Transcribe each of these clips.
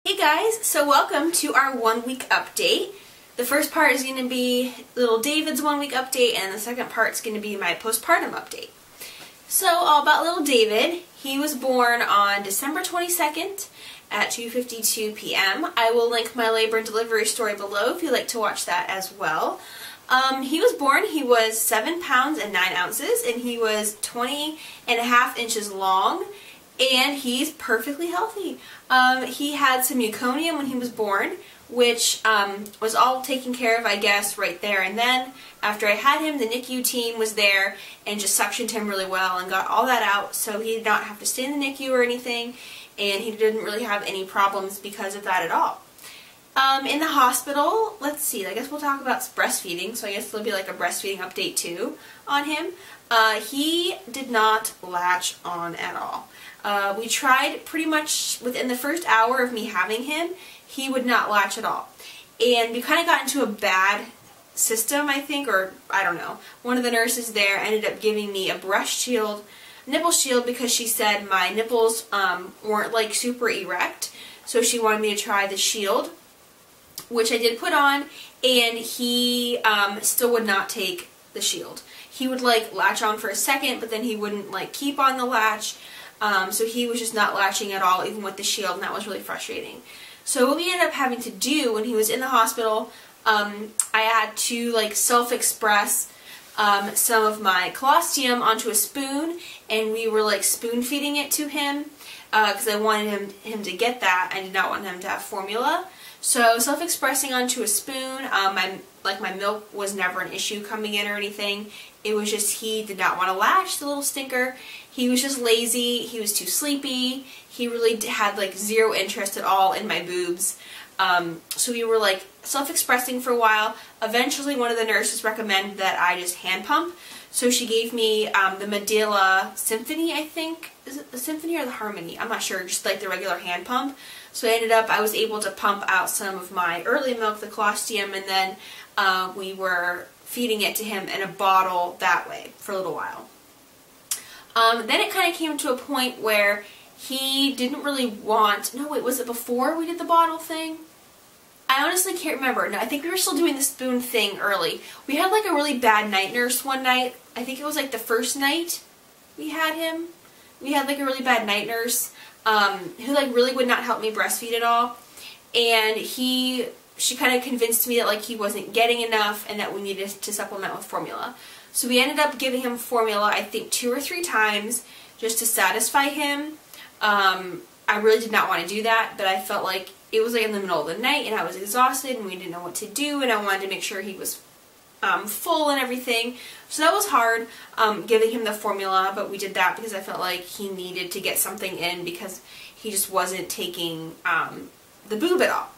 Hey guys, so welcome to our 1 week update. The first part is going to be little David's 1 week update, and the second part is going to be my postpartum update. So all about little David. He was born on December 22nd at 2:52 p.m. I will link my labor and delivery story below if you'd like to watch that as well. He was born, he was 7 pounds and 9 ounces, and he was 20.5 inches long. And he's perfectly healthy. He had some meconium when he was born, which was all taken care of, I guess, right there and then. After I had him, the NICU team was there and just suctioned him really well and got all that out, so he did not have to stay in the NICU or anything, and he didn't really have any problems because of that at all. In the hospital, let's see, I guess we'll talk about breastfeeding, so I guess there'll be like a breastfeeding update too on him. He did not latch on at all. We tried pretty much within the first hour of me having him, he would not latch at all. And we kind of got into a bad system, I think, or I don't know. One of the nurses there ended up giving me a breast shield, nipple shield, because she said my nipples weren't like super erect. So she wanted me to try the shield, which I did put on, and he still would not take the shield. He would like latch on for a second, but then he wouldn't like keep on the latch. So he was just not latching at all, even with the shield, and that was really frustrating. So what we ended up having to do when he was in the hospital, I had to like self-express some of my colostrum onto a spoon, and we were like spoon feeding it to him because I wanted him to get that. I did not want him to have formula. So self-expressing onto a spoon, my milk was never an issue coming in or anything. It was just he did not want to latch, the little stinker. He was just lazy. He was too sleepy. He really had like zero interest at all in my boobs. So we were like self-expressing for a while. Eventually one of the nurses recommended that I just hand pump. So she gave me the Medela Symphony, I think. Is it the Symphony or the Harmony? I'm not sure, just like the regular hand pump. So I was able to pump out some of my early milk, the colostrum, and then we were feeding it to him in a bottle that way for a little while. Then it kind of came to a point where he didn't really want, no wait, was it before we did the bottle thing? I honestly can't remember. No, I think we were still doing the spoon thing early. We had like a really bad night nurse one night. I think it was like the first night we had him. We had like a really bad night nurse who like really would not help me breastfeed at all. And she kind of convinced me that like he wasn't getting enough and that we needed to supplement with formula. So we ended up giving him formula, I think 2 or 3 times just to satisfy him. I really did not want to do that, but I felt like it was like in the middle of the night and I was exhausted and we didn't know what to do, and I wanted to make sure he was full and everything. So that was hard, giving him the formula, but we did that because I felt like he needed to get something in because he just wasn't taking the boob at all.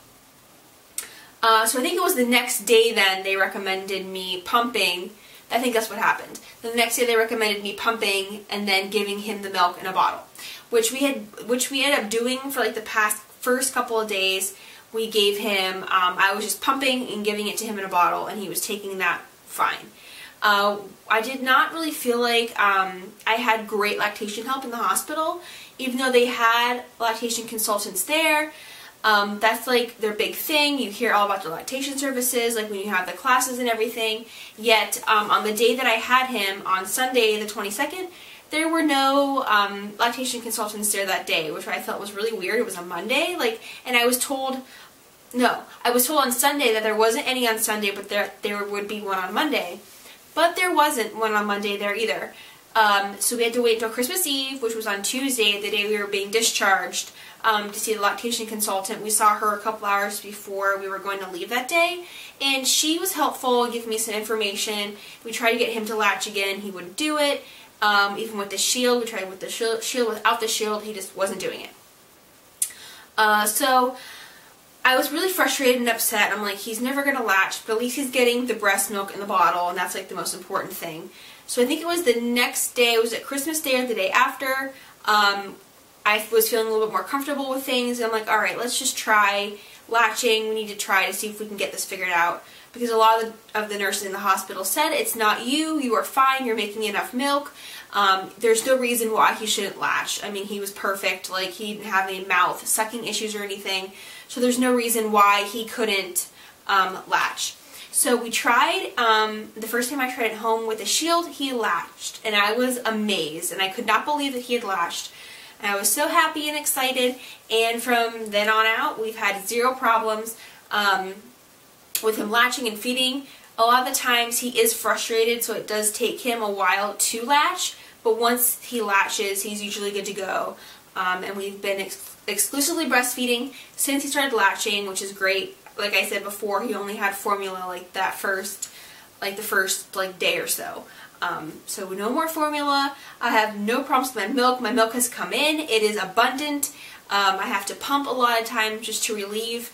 So I think it was the next day then they recommended me pumping. I think that's what happened. The next day they recommended me pumping and then giving him the milk in a bottle, which we ended up doing for like the first couple of days. We gave him, I was just pumping and giving it to him in a bottle, and he was taking that fine. I did not really feel like I had great lactation help in the hospital, even though they had lactation consultants there. That's like their big thing. You hear all about the lactation services, like when you have the classes and everything. Yet, on the day that I had him, on Sunday the 22nd, there were no lactation consultants there that day, which I felt was really weird. It was a Monday, and I was told on Sunday that there wasn't any on Sunday, but there would be one on Monday. But there wasn't one on Monday there either. So we had to wait until Christmas Eve, which was on Tuesday, the day we were being discharged, to see the lactation consultant. We saw her a couple hours before we were going to leave that day, and she was helpful, giving me some information. We tried to get him to latch again. He wouldn't do it. Even with the shield, we tried with the shield, without the shield, he just wasn't doing it. So I was really frustrated and upset. I'm like, he's never going to latch, but at least he's getting the breast milk in the bottle, and that's like the most important thing. So I think it was the next day, was it Christmas Day or the day after, I was feeling a little bit more comfortable with things, and I'm like, alright, let's just try latching. We need to try to see if we can get this figured out, because a lot of the nurses in the hospital said, it's not you, you are fine, you're making enough milk, there's no reason why he shouldn't latch. I mean, he was perfect. Like, he didn't have any mouth sucking issues or anything. So there's no reason why he couldn't latch. So we tried, the first time I tried at home with a shield, he latched. And I was amazed. And I could not believe that he had latched. And I was so happy and excited. And from then on out, we've had zero problems with him latching and feeding. A lot of the times he is frustrated, so it does take him a while to latch. But once he latches, he's usually good to go. And we've been exclusively breastfeeding since he started latching, which is great. Like I said before, he only had formula like the first day or so. So no more formula. I have no problems with my milk. My milk has come in. It is abundant. I have to pump a lot of times just to relieve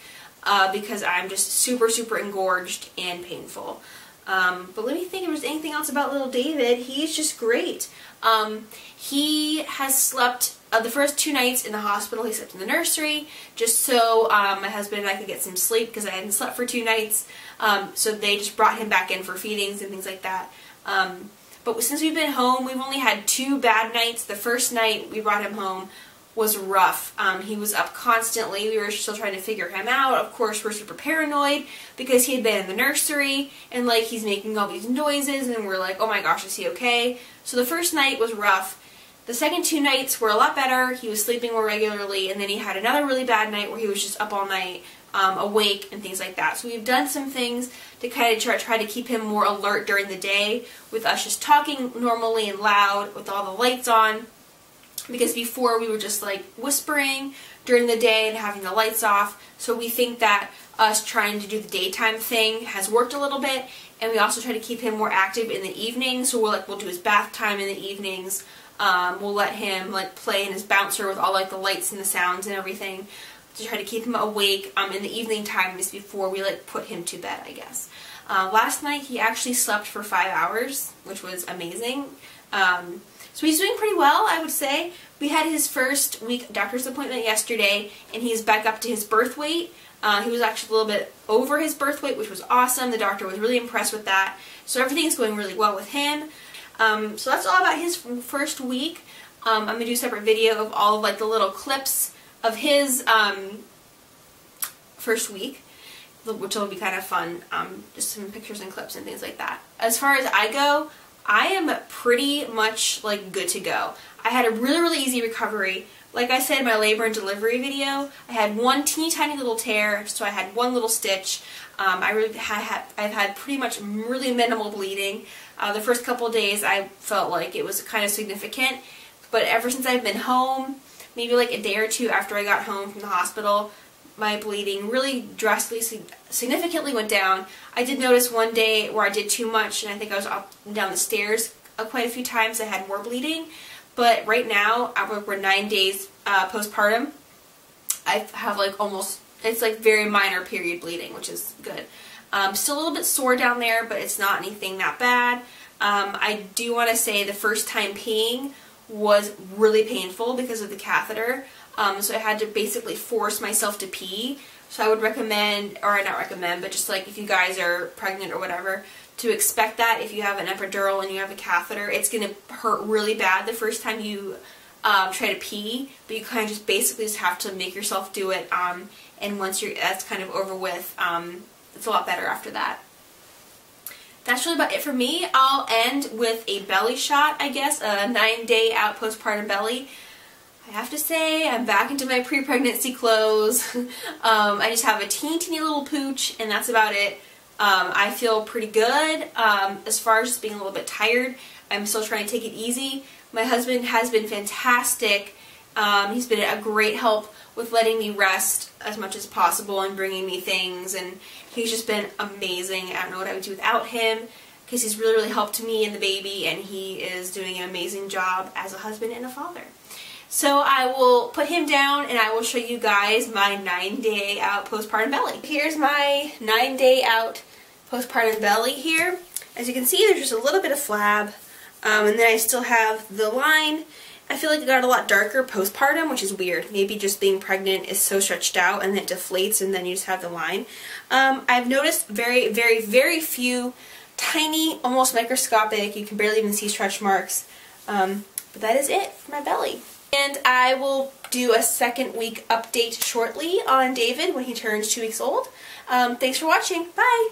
because I'm just super, super engorged and painful. But let me think if there's anything else about little David. He's just great. He has slept the first 2 nights in the hospital. He slept in the nursery just so my husband and I could get some sleep because I hadn't slept for 2 nights. So they just brought him back in for feedings and things like that. But since we've been home, we've only had 2 bad nights. The first night we brought him home was rough. He was up constantly. We were still trying to figure him out. Of course, we're super paranoid because he had been in the nursery and like he's making all these noises and we're like, oh my gosh, is he okay? So the first night was rough. The second 2 nights were a lot better. He was sleeping more regularly, and then he had another really bad night where he was just up all night, awake and things like that. So we've done some things to kind of try to keep him more alert during the day with us just talking normally and loud with all the lights on. Because before we were just like whispering during the day and having the lights off. So we think that us trying to do the daytime thing has worked a little bit. And we also try to keep him more active in the evening. So we'll do his bath time in the evenings. We'll let him like play in his bouncer with all like the lights and the sounds and everything to try to keep him awake in the evening times before we like put him to bed, I guess. Last night he actually slept for 5 hours, which was amazing. So he's doing pretty well, I would say. We had his first week doctor's appointment yesterday, and he's back up to his birth weight. He was actually a little bit over his birth weight, which was awesome. The doctor was really impressed with that. So everything's going really well with him. So that's all about his first week. I'm going to do a separate video of all of like the little clips of his first week, which will be kind of fun. Just some pictures and clips and things like that. As far as I go, I am pretty much like good to go. I had a really, really easy recovery. Like I said in my labor and delivery video, I had one teeny tiny little tear, so I had one little stitch. I've had pretty much really minimal bleeding. The first couple of days I felt like it was kind of significant, but ever since I've been home, maybe like a day or 2 after I got home from the hospital, my bleeding really drastically, significantly went down. I did notice one day where I did too much, and I think I was up and down the stairs quite a few times. I had more bleeding, but right now, we're 9 days postpartum. I have like almost, it's like very minor period bleeding, which is good. Still a little bit sore down there, but it's not anything that bad. I do want to say the first time peeing was really painful because of the catheter. So I had to basically force myself to pee. So I would recommend, or not recommend, but just like if you guys are pregnant or whatever, to expect that if you have an epidural and you have a catheter, it's going to hurt really bad the first time you try to pee, but you kind of just basically just have to make yourself do it, and once that's kind of over with, it's a lot better after that. That's really about it for me. I'll end with a belly shot, I guess, a 9-day out postpartum belly. I have to say, I'm back into my pre-pregnancy clothes. I just have a teeny little pooch, and that's about it. I feel pretty good. As far as just being a little bit tired, I'm still trying to take it easy. My husband has been fantastic. He's been a great help with letting me rest as much as possible and bringing me things, and he's just been amazing. I don't know what I would do without him, because he's really, really helped me and the baby, and he is doing an amazing job as a husband and a father. So I will put him down and I will show you guys my 9-day out postpartum belly. Here's my 9-day out postpartum belly here. As you can see, there's just a little bit of flab, and then I still have the line. I feel like it got a lot darker postpartum, which is weird. Maybe just being pregnant is so stretched out and then it deflates and then you just have the line. I've noticed very, very, very few tiny, almost microscopic, you can barely even see stretch marks But that is it for my belly. And I will do a second week update shortly on David when he turns 2 weeks old. Thanks for watching. Bye!